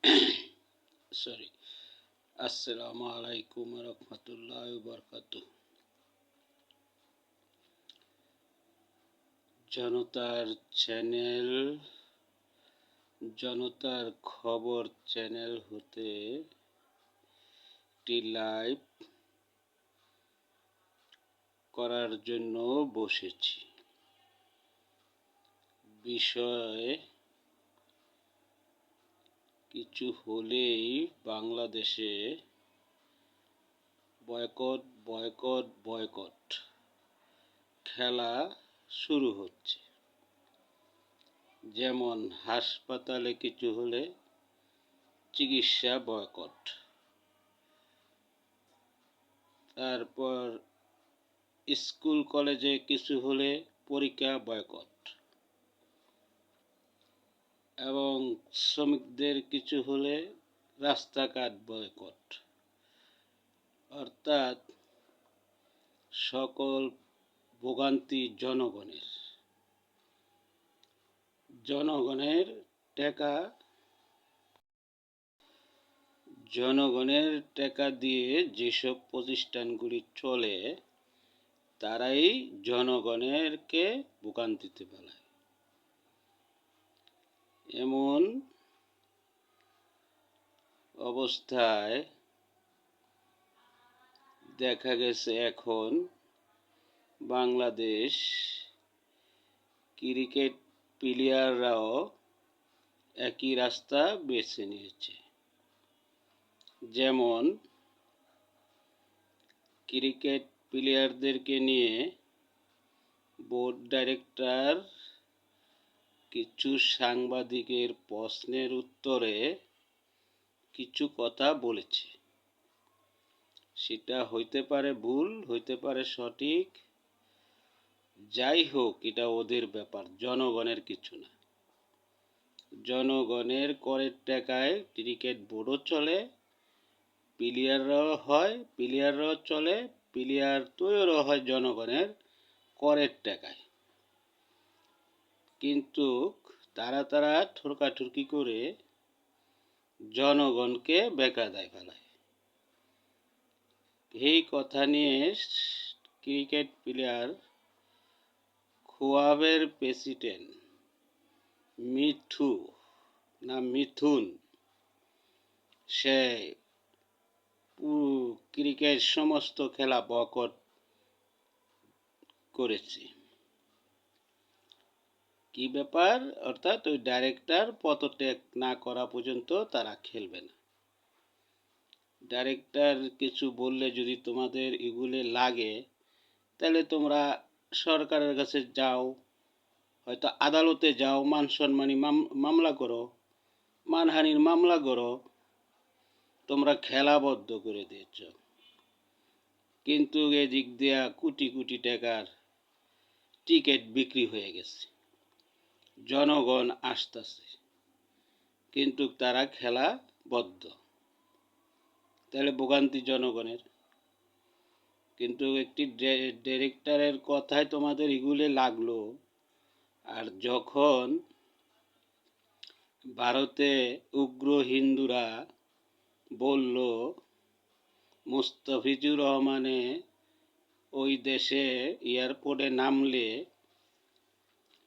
Sorry. আসসালামু আলাইকুম রহমতুল্লাহ বরকাতু। জনতার চ্যানেল, জনতার খবর চ্যানেল হতে একটি লাইভ করার জন্য বসেছি। বিষয় কিছু হলেই বাংলাদেশে বয়কট বয়কট বয়কট খেলা শুরু হচ্ছে। যেমন হাসপাতালে কিছু হলে চিকিৎসা বয়কট, তারপর স্কুল কলেজে কিছু হলে পরীক্ষা বয়কট, এবং শ্রমিকদের কিছু হলে রাস্তাঘাট বয়কট। অর্থাৎ সকল ভোগান্তি জনগণের টাকা জনগণের টাকা দিয়ে যেসব প্রতিষ্ঠানগুলি চলে তারাই জনগণেরকে ভোগান্তিতে ফেলায়। এমন অবস্থায় দেখা গেছে এখন বাংলাদেশ ক্রিকেট প্লেয়াররাও একই রাস্তা বেছে নিয়েছে। যেমন ক্রিকেট প্লেয়ারদেরকে নিয়ে বোর্ড ডাইরেক্টর কিছু সাংবাদিকের প্রশ্নের উত্তরে কিছু কথা বলেছে। সেটা হইতে পারে ভুল, হইতে পারে সঠিক, যাই হোক এটা ওদের ব্যাপার, জনগণের কিছু না। জনগণের করের টাকায় ক্রিকেট বোর্ডও চলে, প্লেয়াররাও চলে, প্লেয়ার তৈরিও হয় জনগণের করের টাকায়। কিন্তু তারা ঠুরকাঠুরকি করে জনগণকে বেকায়দায় ফেলায়। এই কথা নিয়ে ক্রিকেট প্লেয়ার খোয়াবের প্রেসিডেন্ট মিথুন সে ক্রিকেট সমস্ত খেলা বয়কট করেছে। কি ব্যাপার? অর্থাৎ ওই ডাইরেক্টর পদত্যাগ না করা পর্যন্ত তারা খেলবে না। ডাইরেক্টর কিছু বললে যদি তোমাদের এগুলো লাগে তাহলে তোমরা সরকারের কাছে যাও, হয়তো আদালতে যাও, মান সম্মানী মামলা করো, মানহানির মামলা করো, তোমরা খেলা বন্ধ করে দিয়েছ। কিন্তু এদিক দিয়া কোটি কোটি টাকার টিকিট বিক্রি হয়ে গেছে, জনগণ আসতেছে, কিন্তু তারা খেলা বদ্ধ। তাহলে ভোগান্তি জনগণের। কিন্তু একটি ডিরেক্টরের কথায় তোমাদের এগুলো লাগলো, আর যখন ভারতে উগ্র হিন্দুরা বলল মুস্তাফিজুর রহমানে ওই দেশে এয়ারপোর্টে নামলে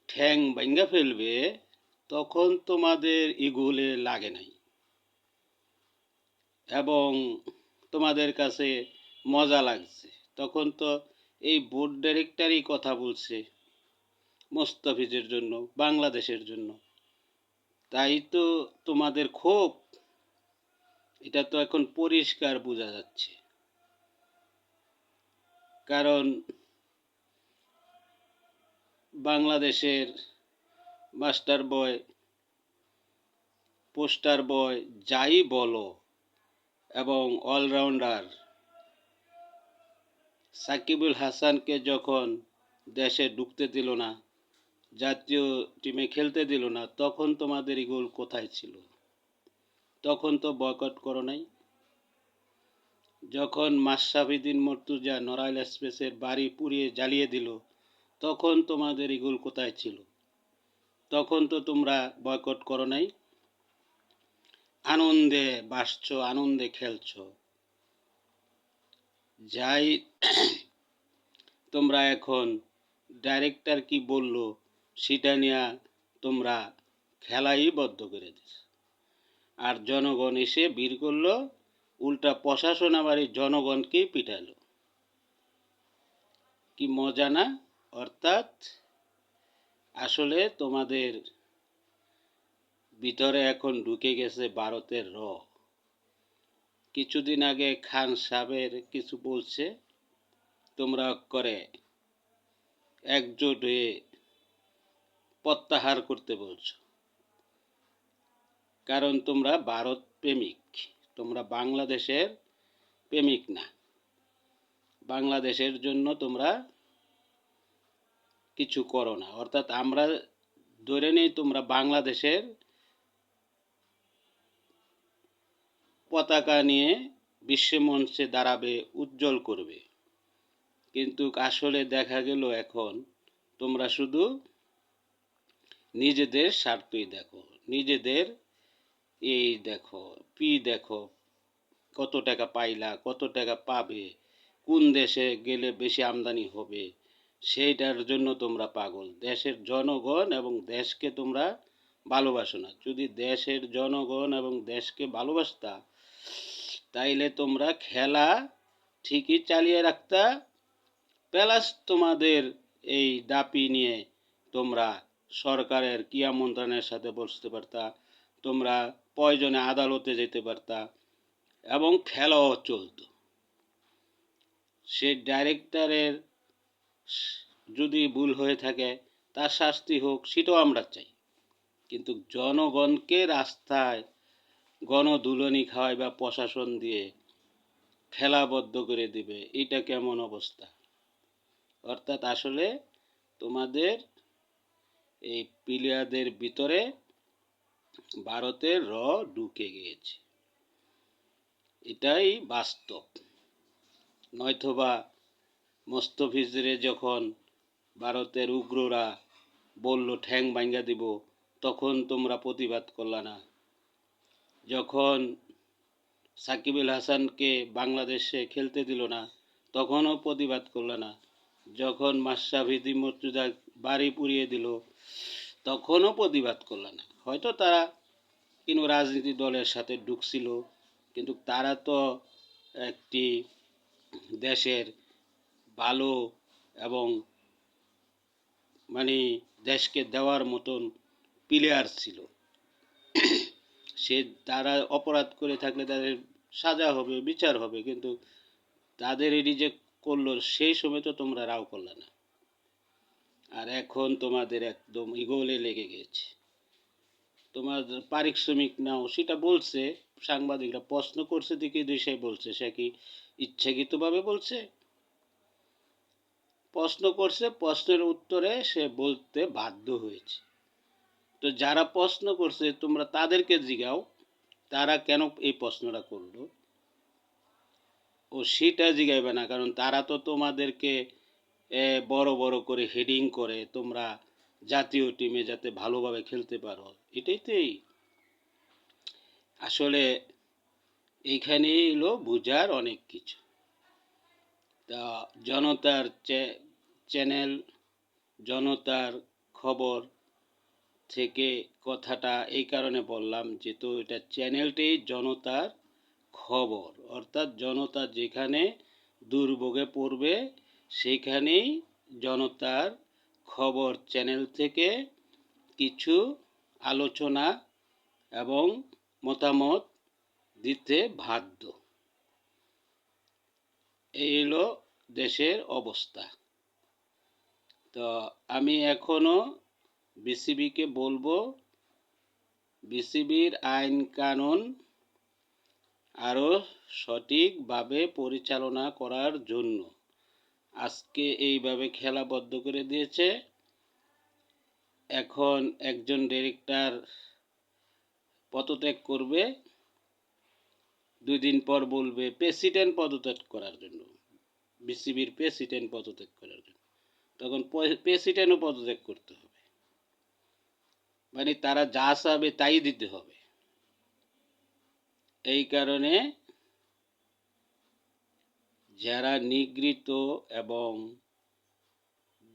ঠ্যাং ভাঙ্গা ফেলবে, তখন তোমাদের এগুলো লাগে নাই এবং তোমাদের কাছে মজা লাগছে। তখন তো এই বোর্ড ডাইরেক্টরই কথা বলছে মুস্তাফিজের জন্য, বাংলাদেশের জন্য। তাই তো তোমাদের ক্ষোভ, এটা তো এখন পরিষ্কার বোঝা যাচ্ছে। কারণ বাংলাদেশের মাস্টার বয়, পোস্টার বয়, যাই বলো, এবং অলরাউন্ডার সাকিবুল হাসানকে যখন দেশে ঢুকতে দিল না, জাতীয় টিমে খেলতে দিল না, তখন তোমাদের এগুলো কোথায় ছিল? তখন তো বয়কট করো নাই। যখন মাশরাফি বিন মুর্তজা নড়াইল এক্সপ্রেসের বাড়ি পুড়িয়ে জ্বালিয়ে দিল, তখন তোমাদের এগুলো কোথায় ছিল? তখন তো তোমরা বয়কট করো নাই। আনন্দে বাসছো, আনন্দে খেলছো। যাই তোমরা এখন ডাইরেক্টর কি বললো সেটা নিয়ে তোমরা খেলাই বন্ধ করে দিস। আর জনগণ এসে ভিড় করলো, উল্টা প্রশাসন আবার এই জনগণকেই পিটালো। কি মজা না? অর্থাৎ আসলে তোমাদের ভিতরে এখন ঢুকে গেছে ভারতের র। কিছুদিন আগে খান সাহেবের কিছু বলছে, তোমরা করে একজোট হয়ে প্রত্যাহার করতে বলছো। কারণ তোমরা ভারত প্রেমিক, তোমরা বাংলাদেশের প্রেমিক না। বাংলাদেশের জন্য তোমরা কিছু করো না। অর্থাৎ আমরা ধরে নেই তোমরা বাংলাদেশের পতাকা নিয়ে বিশ্বমঞ্চে দাঁড়াবে, উজ্জ্বল করবে। কিন্তু আসলে দেখা গেল এখন তোমরা শুধু নিজেদের স্বার্থই দেখো, নিজেদের এই দেখো, দেখো, কত টাকা পাইলা, কত টাকা পাবে, কোন দেশে গেলে বেশি আমদানি হবে, সেইটার জন্য তোমরা পাগল। দেশের জনগণ এবং দেশকে তোমরা ভালোবাসো না। যদি দেশের জনগণ এবং দেশকে ভালোবাসতা, তাইলে তোমরা খেলা ঠিকই চালিয়ে রাখতা, প্লাস তোমাদের এই দাপি নিয়ে তোমরা সরকারের ক্রিয়া মন্ত্রণালয়ের সাথে বসতে পারতা, তোমরা প্রয়োজনে আদালতে যেতে পারতা এবং খেলাও চলতো। সে ডাইরেক্টরের যদি ভুল হয়ে থাকে তার শাস্তি হোক, সেটাও আমরা চাই। কিন্তু জনগণকে রাস্তায় গণধুলনি খাওয়ায় বা প্রশাসন দিয়ে খেলাবদ্ধ করে দিবে, এটা কেমন অবস্থা? অর্থাৎ আসলে তোমাদের এই প্লেয়ারদের ভিতরে ভারতের র ঢুকে গিয়েছে, এটাই বাস্তব। নয়তোবা মোস্তফিজরে যখন ভারতের উগ্ররা বলল ঠ্যাং ভাঙ্গা দিব, তখন তোমরা প্রতিবাদ করলা না। যখন সাকিব আল হাসানকে বাংলাদেশে খেলতে দিল না, তখনও প্রতিবাদ করলা না। যখন মাশরাফি মর্তুজা বাড়ি পুড়িয়ে দিল, তখনও প্রতিবাদ করলা না। হয়তো তারা কোনো রাজনীতি দলের সাথে ঢুকছিল, কিন্তু তারা তো একটি দেশের ভালো এবং মানে দেশকে দেওয়ার মতন প্লেয়ার ছিল। সে তারা অপরাধ করে থাকলে তাদের সাজা হবে, বিচার হবে, কিন্তু তাদের এটি যে করলো সেই সময় তো তোমরা রাও করলে না। আর এখন তোমাদের একদম ইগোলে লেগে গেছে। তোমার পারিশ্রমিক নাও, সেটা বলছে সাংবাদিকরা প্রশ্ন করছে, দিকে সে বলছে সে কি ইচ্ছাকৃতভাবে বলছে? প্রশ্ন করছে, প্রশ্নের উত্তরে সে বলতে বাধ্য হয়েছে। তো যারা প্রশ্ন করছে তোমরা তাদেরকে জিগাও তারা কেন এই প্রশ্নটা করলো, ও সেটা জিগাইবে না। কারণ তারা তো তোমাদেরকে বড় বড় করে হেডিং করে তোমরা জাতীয় টিমে যাতে ভালোভাবে খেলতে পারো, এটাই তো। আসলে এইখানে এলো বোঝার অনেক কিছু। তা জনতার চ্যানেল, জনতার খবর থেকে কথাটা এই কারণে বললাম, যেহেতু এটা চ্যানেলটাই জনতার খবর। অর্থাৎ জনতা যেখানে দুর্ভোগে পড়বে সেখানেই জনতার খবর চ্যানেল থেকে কিছু আলোচনা এবং মতামত দিতে বাধ্য। এই হলো দেশের অবস্থা। তো আমি এখনো বিসিবিকে বলবো, বিসিবির আইন কানুন আরও সঠিকভাবে পরিচালনা করার জন্য। আজকে এইভাবে খেলা বন্ধ করে দিয়েছে, এখন একজন ডিরেক্টর পদত্যাগ করবে, 2 দিন পর বলবে প্রেসিডেন্ট পদত্যাগ করার জন্য, বিসিবির প্রেসিডেন্ট পদত্যাগ করার জন্য। তখন প্রেসিডেন্টও পদত্যাগ করতে হবে, মানে তারা যা চাবে তাই দিতে হবে। এই কারণে যারা নিগৃহীত এবং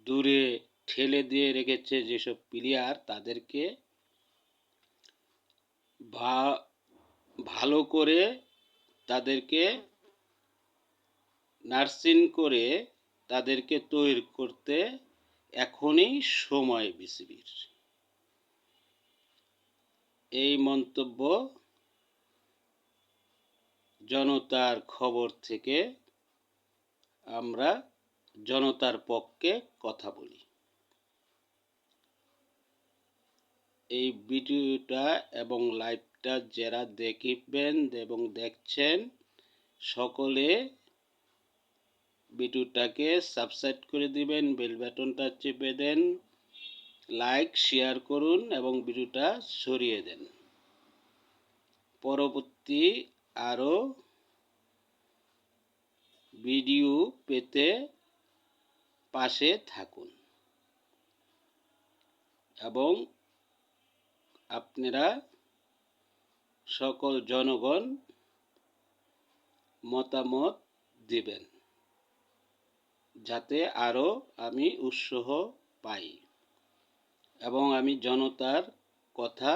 দূরে ঠেলে দিয়ে রেখেছে যেসব প্লেয়ার, তাদেরকে ভালো করে তাদেরকে নার্সিং করে তাদেরকে তৈরি করতে এখনই সময় বিসিবির। এই মন্তব্য জনতার খবর থেকে আমরা জনতার পক্ষে কথা বলি। এই ভিডিওটা এবং লাইভটা যারা দেখবেন এবং দেখছেন, সকলে ভিডিওটাকে সাবস্ক্রাইব করে দিবেন, বেল বাটনটা চেপে দেন, লাইক শেয়ার করুন এবং ভিডিওটা ছড়িয়ে দেন। পরবর্তী আরও ভিডিও পেতে পাশে থাকুন এবং আপনারা সকল জনগণ মতামত দিবেন, যাতে আরও আমি উৎসাহ পাই এবং আমি জনতার কথা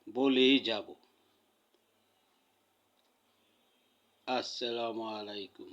বলেই যাব। আসসালামু আলাইকুম।